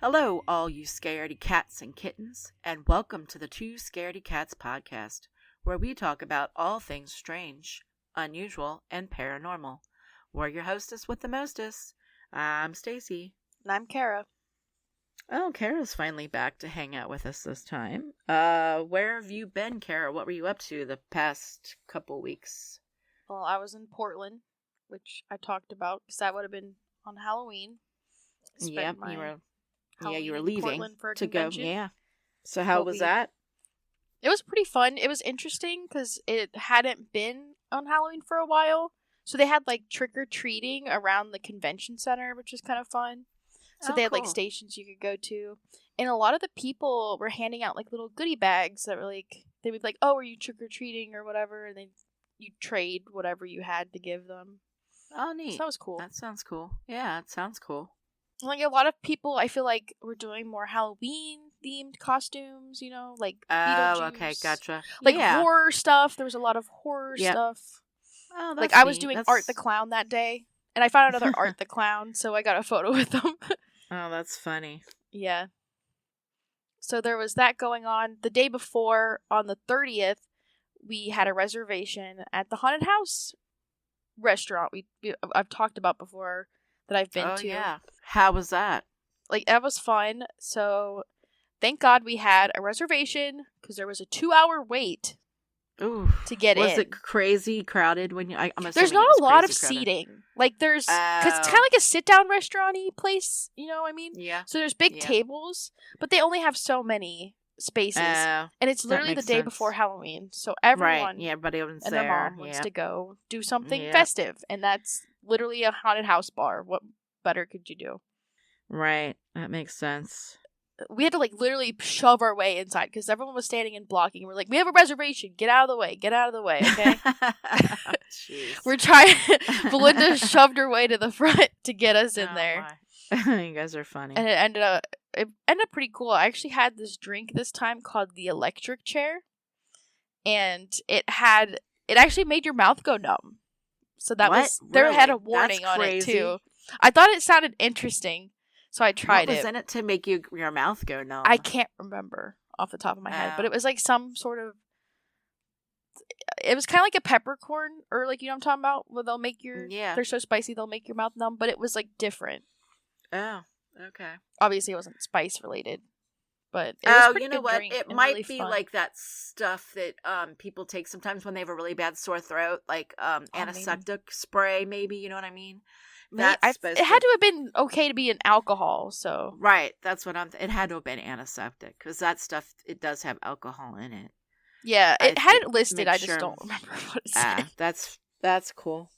Hello, all you scaredy cats and kittens, and welcome to the Two Scaredy Cats podcast, where we talk about all things strange, unusual, and paranormal. We're your hostess with the mostest. I'm Stacy. And I'm Kara. Oh, Kara's finally back to hang out with us this time. Where have you been, Kara? What were you up to the past couple weeks? Well, I was in Portland, which I talked about, because that would have been on Halloween. Yep, you were in leaving Portland for a to convention. go. Yeah. So how was that? It was pretty fun. It was interesting because it hadn't been on Halloween for a while. So they had like trick-or-treating around the convention center, which was kind of fun. So they had like stations you could go to. And a lot of the people were handing out like little goodie bags that were like, they would be like, oh, are you trick-or-treating or whatever? And then you trade whatever you had to give them. Oh, neat. So that was cool. That sounds cool. Yeah, it sounds cool. Like, a lot of people, I feel like, were doing more Halloween-themed costumes, you know? Like, Beetlejuice. Oh, okay, gotcha. Like, horror stuff. There was a lot of horror stuff. Oh, that's like, I was neat. doing Art the Clown that day, and I found another Art the Clown, so I got a photo with them. Oh, that's funny. Yeah. So there was that going on. The day before, on the 30th, we had a reservation at the Haunted House restaurant I've talked about before that I've been to. Yeah. How was that? Like, that was fun. So, thank God we had a reservation, because there was a 2-hour wait to get in. Was it crazy crowded when you? There's not a lot of seating. Like, there's because it's kind of like a sit-down restaurant-y place. You know what I mean? Yeah. So there's big tables, but they only have so many spaces, and it's literally the day before Halloween. So everyone, everybody and their mom wants to go do something festive, and that's literally a haunted house bar. What better could you do? Right, that makes sense. We had to like literally shove our way inside because everyone was standing and blocking. We're like, we have a reservation. Get out of the way. Get out of the way. Okay. We're trying. Belinda shoved her way to the front to get us in there. You guys are funny. And it ended up pretty cool. I actually had this drink this time called the electric chair, and it actually made your mouth go numb. So that was there had a warning on it too. I thought it sounded interesting. So I tried it. What was in it to make your mouth go numb? I can't remember off the top of my head, but it was like some sort of. It was kind of like a peppercorn, or like, you know what I'm talking about, where they'll make your they're so spicy they'll make your mouth numb, but it was like different. Oh, okay. Obviously, it wasn't spice related, but it was pretty you know good what? drink It and might really be fun. like that stuff that people take sometimes when they have a really bad sore throat, like antiseptic spray. Maybe, you know what I mean. It had to have been okay to be an alcohol, so. Right, that's what it had to have been antiseptic, because that stuff, it does have alcohol in it. Yeah, it had it listed, I just don't remember what it said. That's cool.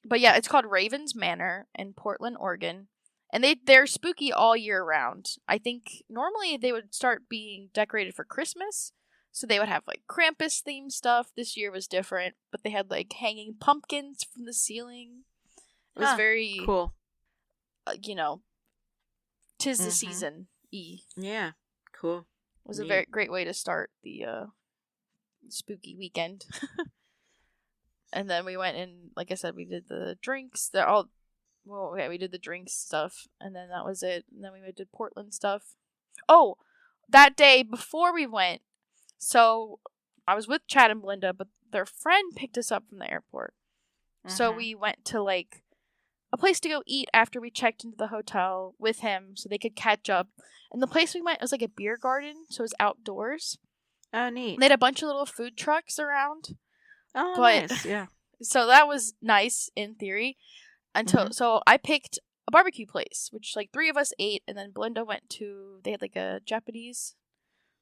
But yeah, it's called Raven's Manor in Portland, Oregon. And they're spooky all year round. I think normally they would start being decorated for Christmas, so they would have like Krampus-themed stuff. This year was different, but they had like hanging pumpkins from the ceiling. It was very cool. You know, 'tis the season-y. Yeah, cool. It was a very great way to start the spooky weekend. And then we went and, like I said, we did the drinks. We did the drinks stuff, and then that was it. And then we did Portland stuff. Oh, that day before we went, so I was with Chad and Belinda, but their friend picked us up from the airport. So we went to like a place to go eat after we checked into the hotel with him so they could catch up. And the place we went was like a beer garden, so it was outdoors. Oh, neat. And they had a bunch of little food trucks around. Oh, nice, yeah. So that was nice in theory. So I picked a barbecue place, which like 3 of us ate, and then Belinda went to, they had like a Japanese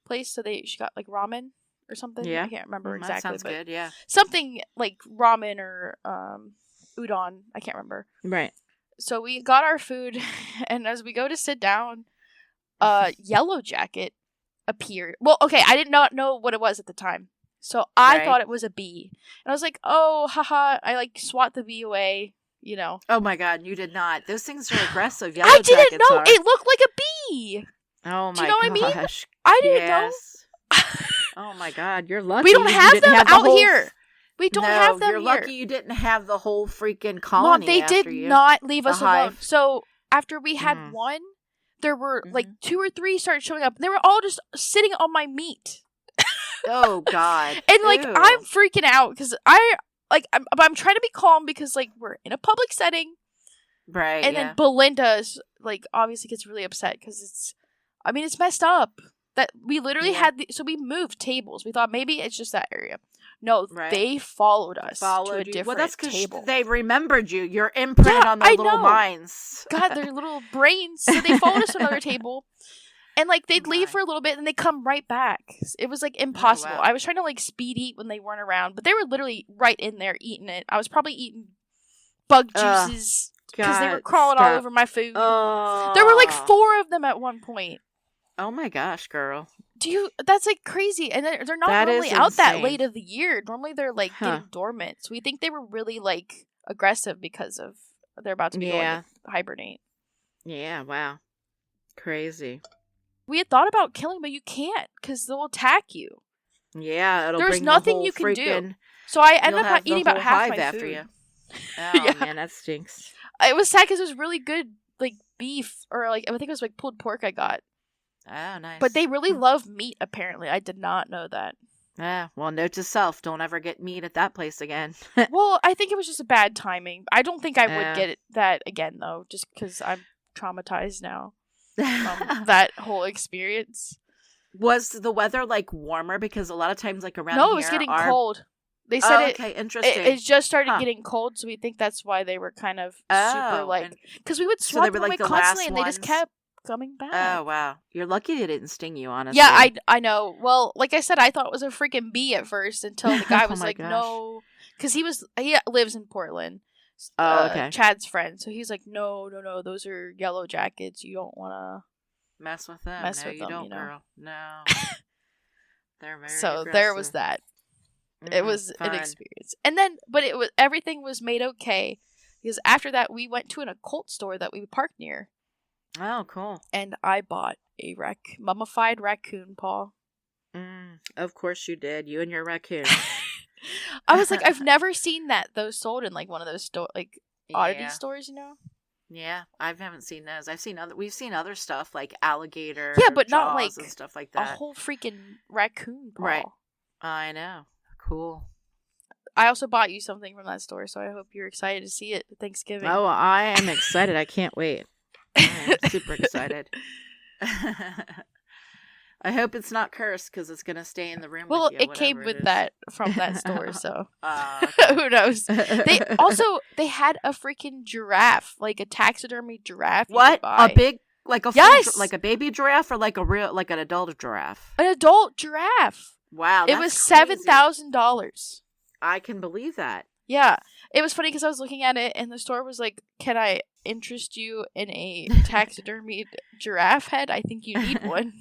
place, so she got like ramen or something. Yeah. I can't remember exactly. That sounds good, yeah. Something like ramen or udon. I can't remember. Right. So we got our food, and as we go to sit down, Yellow Jacket appeared. Well, okay, I did not know what it was at the time. So I thought it was a bee. And I was like, oh, haha. I like swat the bee away, you know. Oh my God, you did not. Those things are aggressive. I didn't know. It looked like a bee. Oh my gosh. Do you know what I mean? I didn't know. Oh my God, you're lucky. We don't have them out here. We don't have them here. You're lucky you didn't have the whole freaking colony. Mom, they did not leave us alone. So after we had one, there were like 2 or 3 started showing up, and they were all just sitting on my meat. Oh God! And like Ew. I'm freaking out because I'm trying to be calm because like we're in a public setting, right? and then Belinda's like obviously gets really upset because it's messed up that we literally had so we moved tables. We thought maybe it's just that area. No, they followed us to a different well, that's table. They remembered you. You're imprinted on their little minds. God, their little brains. So they followed us to another table. And, like, they'd leave for a little bit, and they'd come right back. It was, like, impossible. Oh, wow. I was trying to, like, speed eat when they weren't around, but they were literally right in there eating it. I was probably eating bug juices because they were crawling all over my food. There were, like, 4 of them at one point. Oh, my gosh, girl. That's, like, crazy. And they're not normally out that late of the year. Normally, they're, like, getting dormant. So we think they were really, like, aggressive because of they're about to be going to hibernate. Yeah, wow. Crazy. We had thought about killing, but you can't because they'll attack you. Yeah, there's nothing you can do. So I ended up eating about half my after food. You. Oh man, that stinks. It was sad because it was really good, like beef or like I think it was like pulled pork I got. Oh, nice. But they really love meat. Apparently, I did not know that. Yeah. Well, note to self: don't ever get meat at that place again. Well, I think it was just a bad timing. I don't think I would get that again though, just because I'm traumatized now. That whole experience. Was the weather like warmer? Because a lot of times like around it was getting cold. They said interesting. It just started getting cold, so we think that's why they were kind of super like because we would swap them away constantly and they just kept coming back. Oh wow, you're lucky they didn't sting you, honestly. Yeah, I know. Well, like I said, I thought it was a freaking bee at first until the guy was like, gosh. No, because he lives in Portland. Oh, okay. Chad's friend. So he's like, no, those are yellow jackets. You don't want to mess with them. You don't, girl. No. They're very aggressive. There was that. It was an experience. And then, but everything was made okay because after that, we went to an occult store that we parked near. Oh, cool. And I bought a mummified raccoon paw. Of course you did. You and your raccoon. I was like, I've never seen those sold in like one of those like oddity stores, you know? Yeah, I haven't seen those. We've seen other stuff like alligator, but not like and stuff like that. A whole freaking raccoon paw. Right. I know. Cool. I also bought you something from that store, so I hope you're excited to see it at Thanksgiving. Oh, I am excited. I can't wait. I'm super excited. I hope it's not cursed because it's gonna stay in the room. Well, with you, it came with that from that store, so okay. Who knows? They had a freaking giraffe, like a taxidermy giraffe. What? A big, like a like a baby giraffe, or like an adult giraffe? An adult giraffe. Wow, it was $7,000. I can believe that. Yeah, it was funny because I was looking at it, and the store was like, "Can I interest you in a taxidermied giraffe head? I think you need one."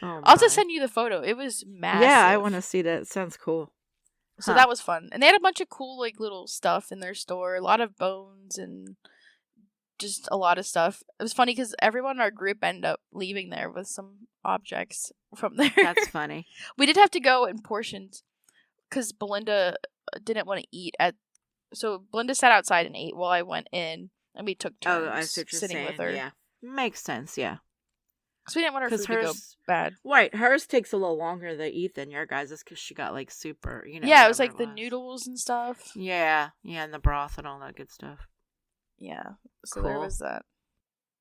I'll just send you the photo. It was massive. Yeah, I want to see that. It sounds cool. So that was fun, and they had a bunch of cool like little stuff in their store. A lot of bones and just a lot of stuff. It was funny because everyone in our group ended up leaving there with some objects from there. That's funny. We did have to go in portions because Belinda didn't want to eat so Belinda sat outside and ate while I went in, and we took turns sitting with her. Yeah, makes sense. Yeah, because we didn't want her food to go bad. Right, hers takes a little longer to eat than your guys's because she got like super, Yeah, it was like the noodles and stuff. Yeah, and the broth and all that good stuff. Yeah, so there was that.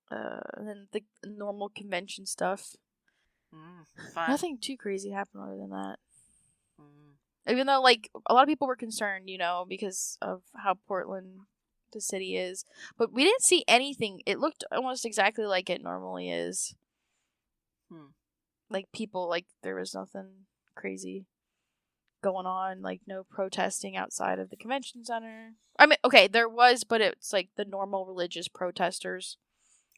And then the normal convention stuff. Fun. Nothing too crazy happened other than that. Even though, like, a lot of people were concerned, because of how Portland, the city, is. But we didn't see anything. It looked almost exactly like it normally is. Like, people, like, there was nothing crazy going on. Like, no protesting outside of the convention center. I mean, okay, there was, but it's, like, the normal religious protesters.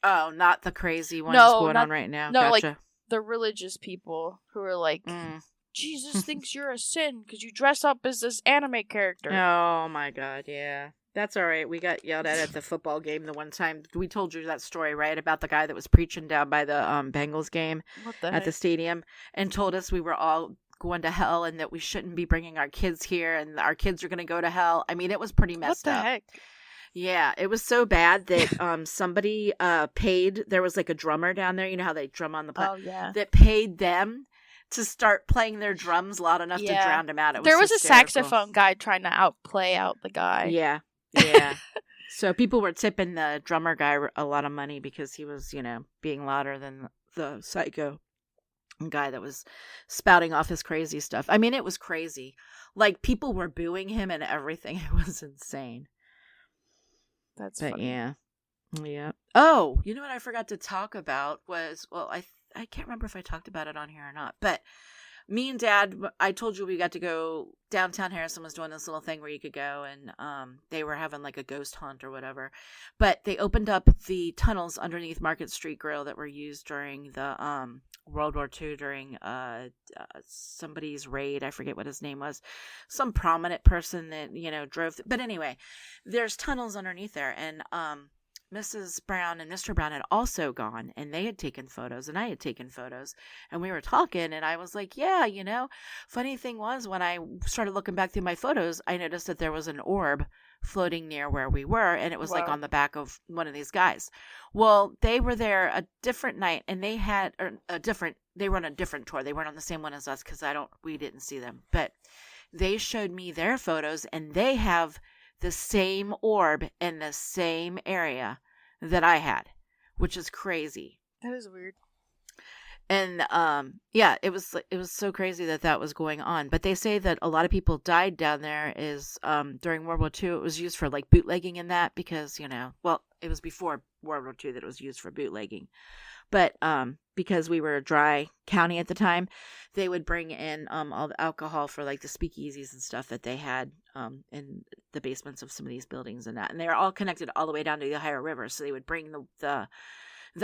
Oh, not the crazy ones going on right now. No, gotcha. Like, the religious people who are like... Jesus thinks you're a sin because you dress up as this anime character. Oh my god, yeah. That's alright. We got yelled at the football game the one time. We told you that story, right? About the guy that was preaching down by the Bengals game at the stadium and told us we were all going to hell and that we shouldn't be bringing our kids here and our kids are going to go to hell. I mean, it was pretty messed up. What the heck? Yeah, it was so bad that somebody paid. There was like a drummer down there. You know how they drum on the Oh yeah. that paid them to start playing their drums loud enough to drown him out. It was there was hysterical. a saxophone guy trying to play out the guy. Yeah. So people were tipping the drummer guy a lot of money because he was, being louder than the psycho guy that was spouting off his crazy stuff. I mean, it was crazy. Like, people were booing him and everything. It was insane. That's funny. Yeah. Oh, you know what I forgot to talk about was, well, I can't remember if I talked about it on here or not, but me and Dad, I told you we got to go downtown. Harrison was doing this little thing where you could go, and they were having like a ghost hunt or whatever. But they opened up the tunnels underneath Market Street Grill that were used during the World War II during somebody's raid. I forget what his name was. Some prominent person that drove. But anyway, there's tunnels underneath there, and Mrs. Brown and Mr. Brown had also gone, and they had taken photos, and I had taken photos, and we were talking, and I was like, yeah, funny thing was, when I started looking back through my photos, I noticed that there was an orb floating near where we were, and it was like on the back of one of these guys. Well, they were there a different night, and they were on a different tour. They weren't on the same one as us, because we didn't see them, but they showed me their photos, and they have the same orb in the same area that I had, which is crazy. That is weird. And it was so crazy that was going on. But they say that a lot of people died down there is during World War II. It was used for like bootlegging and that because it was before World War II that it was used for bootlegging. But because we were a dry county at the time, they would bring in all the alcohol for like the speakeasies and stuff that they had in the basements of some of these buildings and that. And they were all connected all the way down to the Ohio River. So they would bring the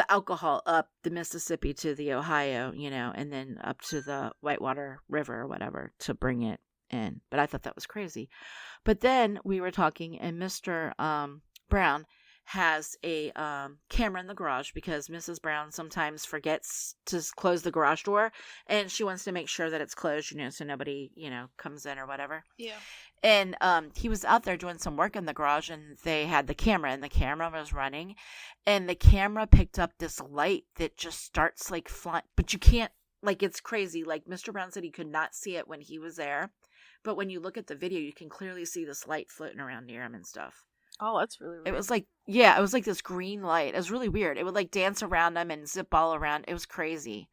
alcohol up the Mississippi to the Ohio, and then up to the Whitewater River or whatever to bring it in. But I thought that was crazy. But then we were talking, and Mr. Brown has a camera in the garage because Mrs. Brown sometimes forgets to close the garage door, and she wants to make sure that it's closed, so nobody, comes in or whatever. Yeah. And he was out there doing some work in the garage, and they had the camera, and the camera was running, and the camera picked up this light that just starts like flying, but you can't, like, it's crazy. Like Mr. Brown said he could not see it when he was there, but when you look at the video, you can clearly see this light floating around near him and stuff. Oh, that's really weird. It was like, it was like this green light. It was really weird. It would like dance around him and zip all around. It was crazy.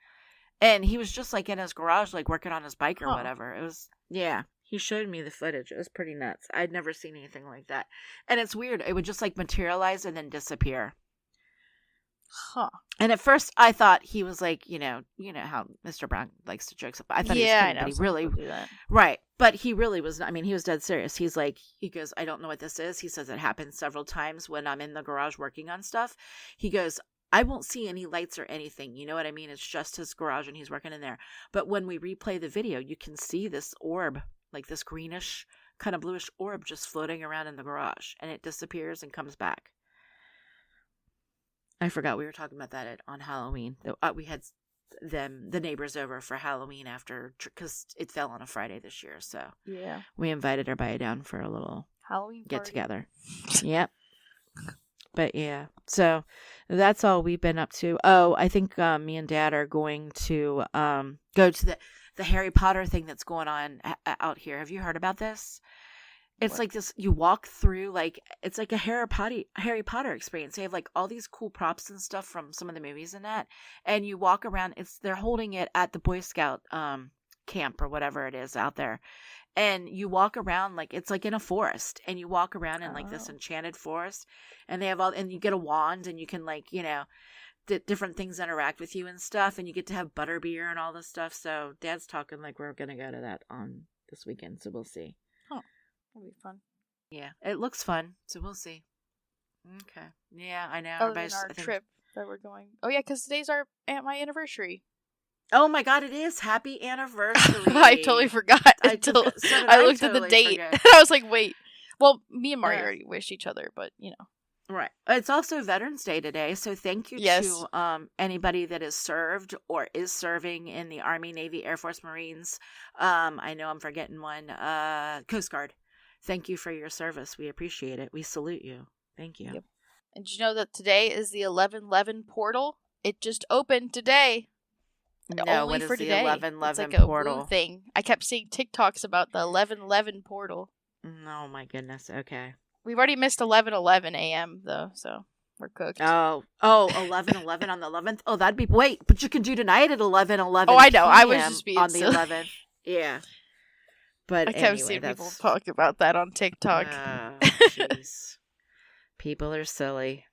And he was just like in his garage, like working on his bike or whatever. It was, he showed me the footage. It was pretty nuts. I'd never seen anything like that. And it's weird. It would just like materialize and then disappear. Huh. And at first I thought he was like, you know how Mr. Brown likes to joke. I thought he was kidding, but he really, right. But he really was, he was dead serious. He goes, I don't know what this is. He says it happens several times when I'm in the garage working on stuff. He goes, I won't see any lights or anything. You know what I mean? It's just his garage and he's working in there. But when we replay the video, you can see this orb, like this greenish, kind of bluish orb just floating around in the garage, and it disappears and comes back. I forgot we were talking about that on Halloween. We had the neighbors over for Halloween because it fell on a Friday this year. So we invited everybody down for a little Halloween get together. Yep. But yeah, so that's all we've been up to. Oh, I think me and Dad are going to go to the Harry Potter thing that's going on out here. Have you heard about this? It's like this, you walk through, like, it's like a Harry Potter experience. They have like all these cool props and stuff from some of the movies and that. And you walk around, they're holding it at the Boy Scout camp or whatever it is out there. And you walk around, like, it's like in a forest, and you walk around in like this enchanted forest, and they have and you get a wand, and you can, like, different things interact with you and stuff, and you get to have butterbeer and all this stuff. So Dad's talking like we're going to go to that on this weekend. So we'll see. That'll be fun. Yeah, it looks fun, so we'll see. Okay. Yeah, I know. Other than our trip that we're going. Oh, yeah, because today's my anniversary. Oh, my God, it is. Happy anniversary. I totally forgot until I looked at the date. And I was like, wait. Well, me and Marty already wished each other, but, Right. It's also Veterans Day today, so thank you to anybody that has served or is serving in the Army, Navy, Air Force, Marines. I know I'm forgetting one. Coast Guard. Thank you for your service. We appreciate it. We salute you. Thank you. Yep. And did you know that today is the 11/11 portal? It just opened today. No, Only what is for the today. 11/11 It's like a portal? blue thing. I kept seeing TikToks about the 11/11 portal. Oh my goodness. Okay. We've already missed 11:11 a.m. though, so we're cooked. 11/11 on the 11th. Oh, that'd be but you can do tonight at 11/11. Oh, I know. I was just being on the silly. 11th. Yeah. But I kept seeing people talk about that on TikTok. Jeez. People are silly.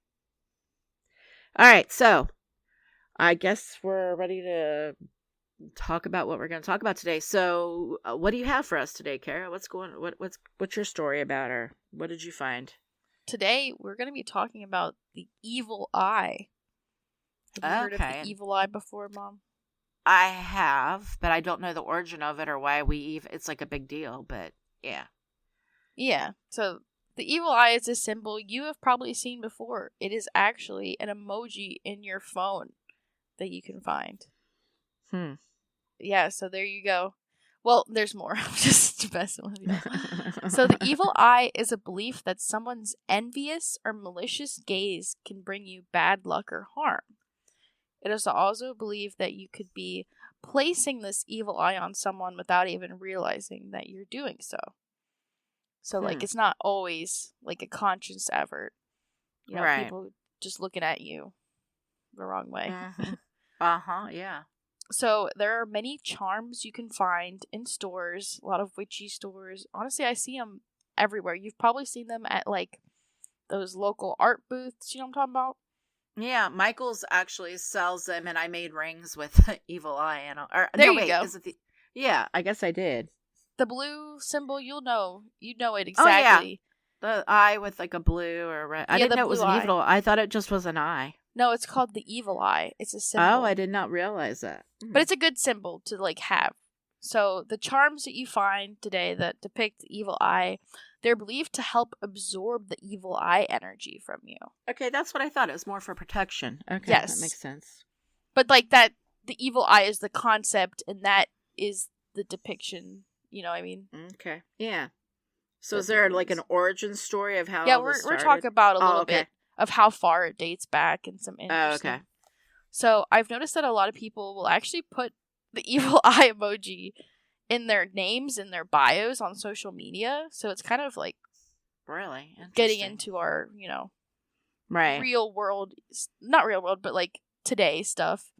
All right, so I guess we're ready to talk about what we're going to talk about today. So, what do you have for us today, Kara? What's your story about her? What did you find? Today we're going to be talking about the evil eye. Have you heard of the evil eye before, Mom? I have, but I don't know the origin of it or why it's like a big deal, but yeah. Yeah. So the evil eye is a symbol you have probably seen before. It is actually an emoji in your phone that you can find. Yeah, so there you go. Well, there's more. I'm just messing with you. So the evil eye is a belief that someone's envious or malicious gaze can bring you bad luck or harm. It is also believed that you could be placing this evil eye on someone without even realizing that you're doing so. So, like, it's not always, like, a conscious effort. You know, people just looking at you the wrong way. Yeah. So, there are many charms you can find in stores, a lot of witchy stores. Honestly, I see them everywhere. You've probably seen them at, like, those local art booths. You know what I'm talking about? Yeah, Michael's actually sells them, and I made rings with evil eye. There you go. Is it yeah, I guess I did. The blue symbol, you know it exactly. Oh, yeah. The eye with like a blue or red. I didn't know it was an evil eye. I thought it just was an eye. No, it's called the evil eye. It's a symbol. Oh, I did not realize that. But it's a good symbol to like have. So the charms that you find today that depict the evil eye, they're believed to help absorb the evil eye energy from you. Okay, that's what I thought. It was more for protection. Okay, yes. That makes sense. But like that, the evil eye is the concept, and that is the depiction. You know what I mean? Okay. Yeah. So is there like an origin story of how? Yeah, we're talking about a little bit of how far it dates back and some interesting. Oh, okay. So I've noticed that a lot of people will actually put the evil eye emoji in their names and their bios on social media. So it's kind of like really getting into our, real world, not real world, but like today stuff.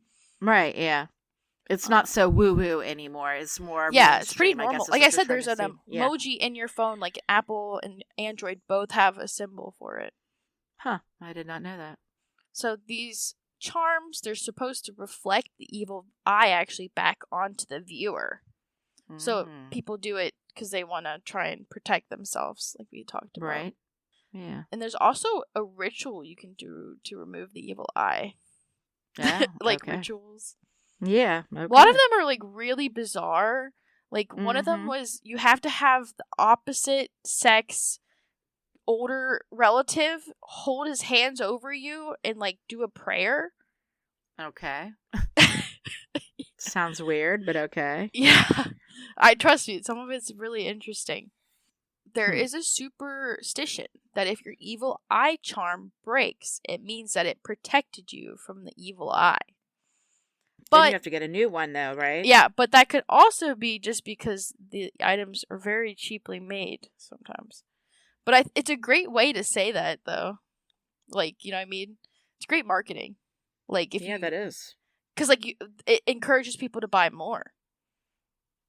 Right. Yeah. It's not so woo-woo anymore. It's more it's pretty normal. Like I said, there's an emoji in your phone, like Apple and Android both have a symbol for it. Huh. I did not know that. So these charms, they're supposed to reflect the evil eye actually back onto the viewer. So people do it because they want to try and protect themselves, like we talked about. Right. Yeah. And there's also a ritual you can do to remove the evil eye. Yeah, like rituals. Yeah. Okay. A lot of them are like really bizarre. Like one of them was you have to have the opposite sex older relative hold his hands over you and like do a prayer. Okay. Sounds weird, but okay. Yeah. I trust you. Some of it's really interesting. There is a superstition that if your evil eye charm breaks, it means that it protected you from the evil eye. But then you have to get a new one, though, right? Yeah, but that could also be just because the items are very cheaply made sometimes. But it's a great way to say that, though. Like, you know what I mean? It's great marketing. Like if that is. Because like it encourages people to buy more.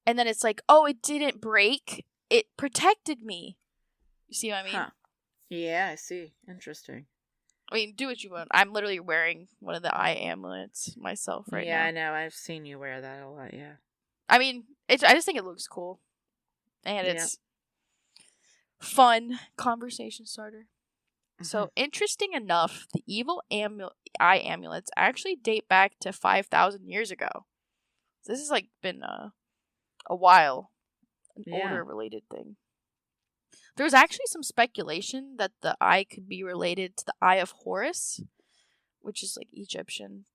And then it's like, oh, it didn't break. It protected me. You see what I mean? Huh. Yeah, I see. Interesting. I mean, do what you want. I'm literally wearing one of the eye amulets myself right now. Yeah, I know. I've seen you wear that a lot, yeah. I mean, I just think it looks cool. And it's fun conversation starter. So, interesting enough, the evil eye amulets actually date back to 5,000 years ago. So this has like been a while. An older related thing. There was actually some speculation that the eye could be related to the Eye of Horus, which is like Egyptian.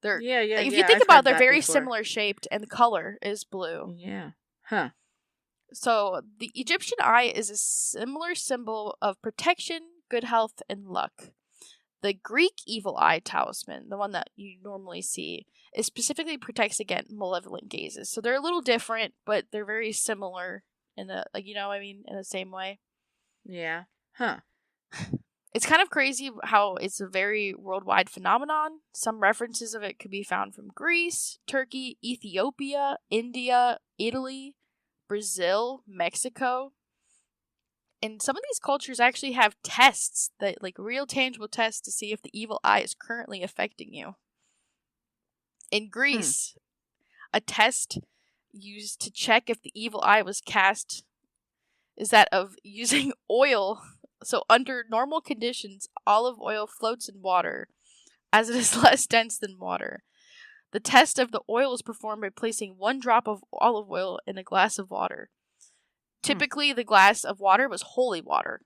If you think about it, they're very similar shaped, and the color is blue. Yeah. Huh. So the Egyptian eye is a similar symbol of protection, good health, and luck. The Greek evil eye talisman, the one that you normally see, it specifically protects against malevolent gazes. So they're a little different, but they're very similar in the, like, you know what I mean, in the same way. Yeah. Huh. It's kind of crazy how it's a very worldwide phenomenon. Some references of it could be found from Greece, Turkey, Ethiopia, India, Italy, Brazil, Mexico. And some of these cultures actually have tests that, like, real tangible tests to see if the evil eye is currently affecting you. In Greece, a test used to check if the evil eye was cast is that of using oil. So under normal conditions, olive oil floats in water, as it is less dense than water. The test of the oil is performed by placing 1 drop of olive oil in a glass of water. Typically, the glass of water was holy water.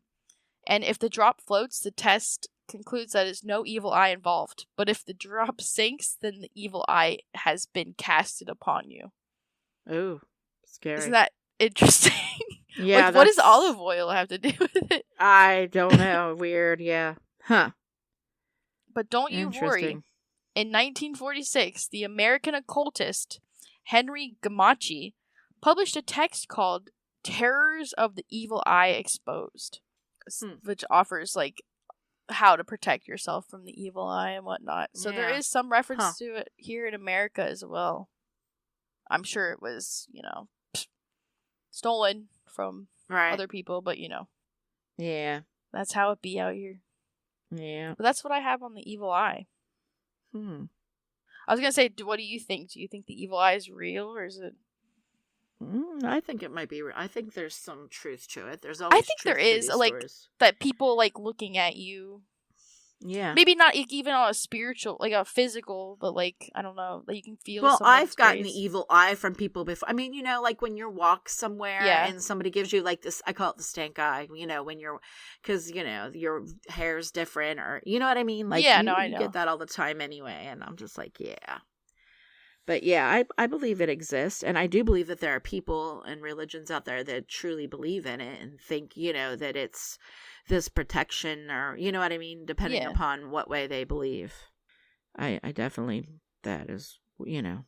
And if the drop floats, the test concludes that there's no evil eye involved. But if the drop sinks, then the evil eye has been casted upon you. Ooh, scary. Isn't that interesting? Yeah. Like, what does olive oil have to do with it? I don't know. Weird, yeah. Huh. But don't you worry. In 1946, the American occultist Henry Gamache published a text called Terrors of the Evil Eye Exposed, which offers, like, how to protect yourself from the evil eye and whatnot. So there is some reference to it here in America as well. I'm sure it was, stolen from other people, but, Yeah. That's how it be out here. Yeah. But that's what I have on the evil eye. I was going to say, what do you think? Do you think the evil eye is real, or is it... I think it might be. I think there's some truth to it. There's always. I think there is, like, stories. That people, like, looking at you. Yeah. Maybe not even on a spiritual, like a physical, but, like, I don't know, that you can feel. Well, I've gotten the evil eye from people before. I mean, like when you walk somewhere and somebody gives you, like, this, I call it the stank eye. When you're, because your hair's different, or you know what I mean. Like, I know. You get that all the time anyway, and I'm just like, yeah. But yeah, I believe it exists, and I do believe that there are people and religions out there that truly believe in it and think, that it's this protection, or you know what I mean, depending upon what way they believe. I definitely, that is,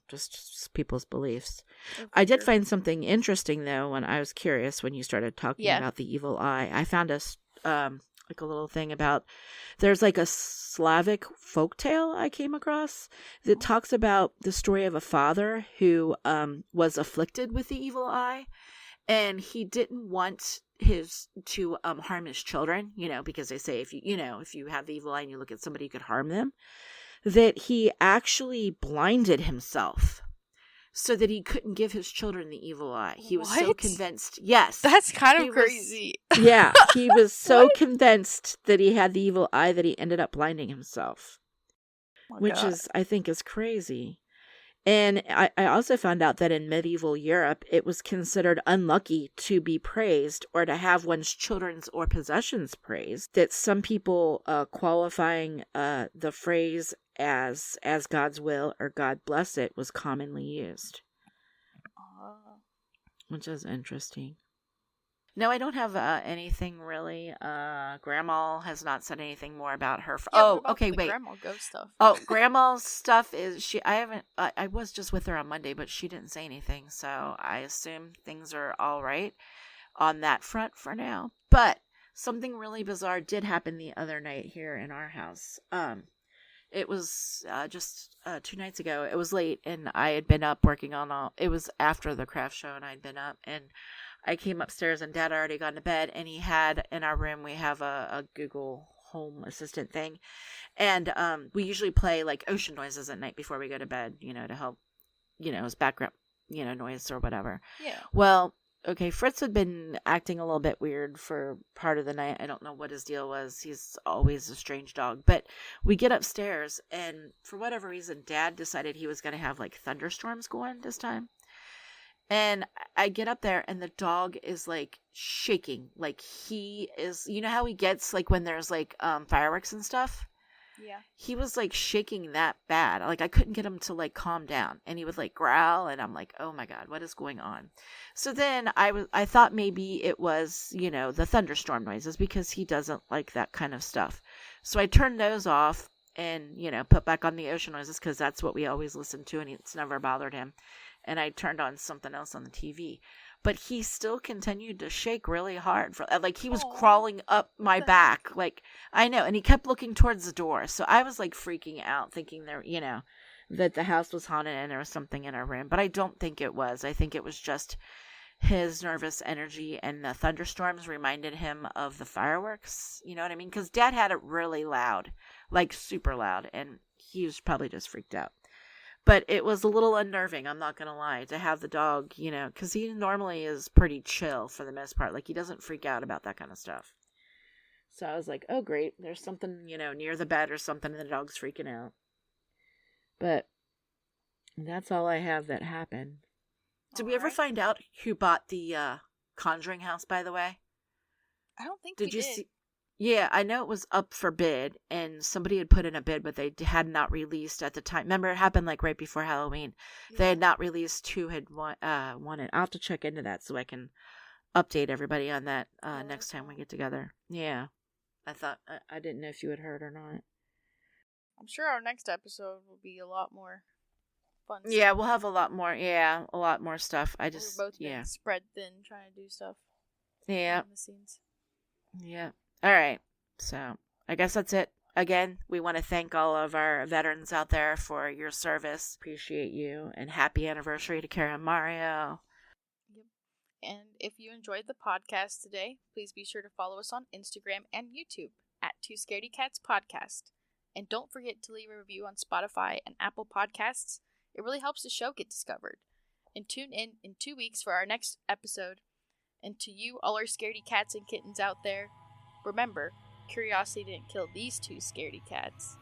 just people's beliefs. I did find something interesting, though, when I was curious when you started talking about the evil eye. I found like a little thing about, there's like a Slavic folktale I came across that talks about the story of a father who was afflicted with the evil eye, and he didn't want to harm his children, because they say if you have the evil eye and you look at somebody who could harm them, that he actually blinded himself so that he couldn't give his children the evil eye. He was so convinced. Yes. That's kind of crazy. Yeah. He was so convinced that he had the evil eye that he ended up blinding himself. Which is, I think, is crazy. And I also found out that in medieval Europe, it was considered unlucky to be praised or to have one's children's or possessions praised. That some people qualifying the phrase as God's will or God bless it was commonly used. Which is interesting. No, I don't have anything really. Grandma has not said anything more about her. Okay, wait. Grandma ghost stuff. Oh, Grandma's stuff is I haven't. I was just with her on Monday, but she didn't say anything, so I assume things are all right on that front for now. But something really bizarre did happen the other night here in our house. It was just 2 nights ago. It was late, and I had been up working on it was after the craft show, and I'd been up, and I came upstairs, and Dad had already gone to bed, and he had, in our room, we have a Google Home Assistant thing, and we usually play, like, ocean noises at night before we go to bed, to help, as background, noise or whatever. Yeah. Well, okay, Fritz had been acting a little bit weird for part of the night. I don't know what his deal was. He's always a strange dog. But we get upstairs, and for whatever reason, Dad decided he was going to have, like, thunderstorms going this time. And I get up there, and the dog is, like, shaking. Like, he is, how he gets, like, when there's, like, fireworks and stuff? Yeah. He was like shaking that bad. Like I couldn't get him to like calm down, and he would like growl, and I'm like, oh my God, what is going on? So then I thought maybe it was, the thunderstorm noises, because he doesn't like that kind of stuff. So I turned those off and, put back on the ocean noises, because that's what we always listen to, and it's never bothered him. And I turned on something else on the TV. But he still continued to shake really hard. Like, he was crawling up my back. Like, I know. And he kept looking towards the door. So I was, like, freaking out, thinking that the house was haunted and there was something in our room. But I don't think it was. I think it was just his nervous energy, and the thunderstorms reminded him of the fireworks. You know what I mean? Because Dad had it really loud. Like, super loud. And he was probably just freaked out. But it was a little unnerving, I'm not going to lie, to have the dog, because he normally is pretty chill for the most part. Like, he doesn't freak out about that kind of stuff. So I was like, oh, great. There's something, near the bed or something, and the dog's freaking out. But that's all I have that happened. Did we ever find out who bought the Conjuring house, by the way? I don't think we did. See? Yeah, I know it was up for bid, and somebody had put in a bid, but they had not released at the time. Remember, it happened like right before Halloween. Yeah. They had not released who had wanted. I'll have to check into that so I can update everybody on that next time we get together. Yeah, I thought I didn't know if you had heard or not. I'm sure our next episode will be a lot more fun. Yeah, we'll have a lot more. Yeah, a lot more stuff. We're both being spread thin, trying to do stuff. Yeah. Behind the scenes. Yeah. All right, so I guess that's it. Again, we want to thank all of our veterans out there for your service. Appreciate you, and happy anniversary to Kara and Mario. Yep. And if you enjoyed the podcast today, please be sure to follow us on Instagram and YouTube at Two Scaredy Cats Podcast. And don't forget to leave a review on Spotify and Apple Podcasts. It really helps the show get discovered. And tune in 2 weeks for our next episode. And to you, all our scaredy cats and kittens out there, remember, curiosity didn't kill these two scaredy cats.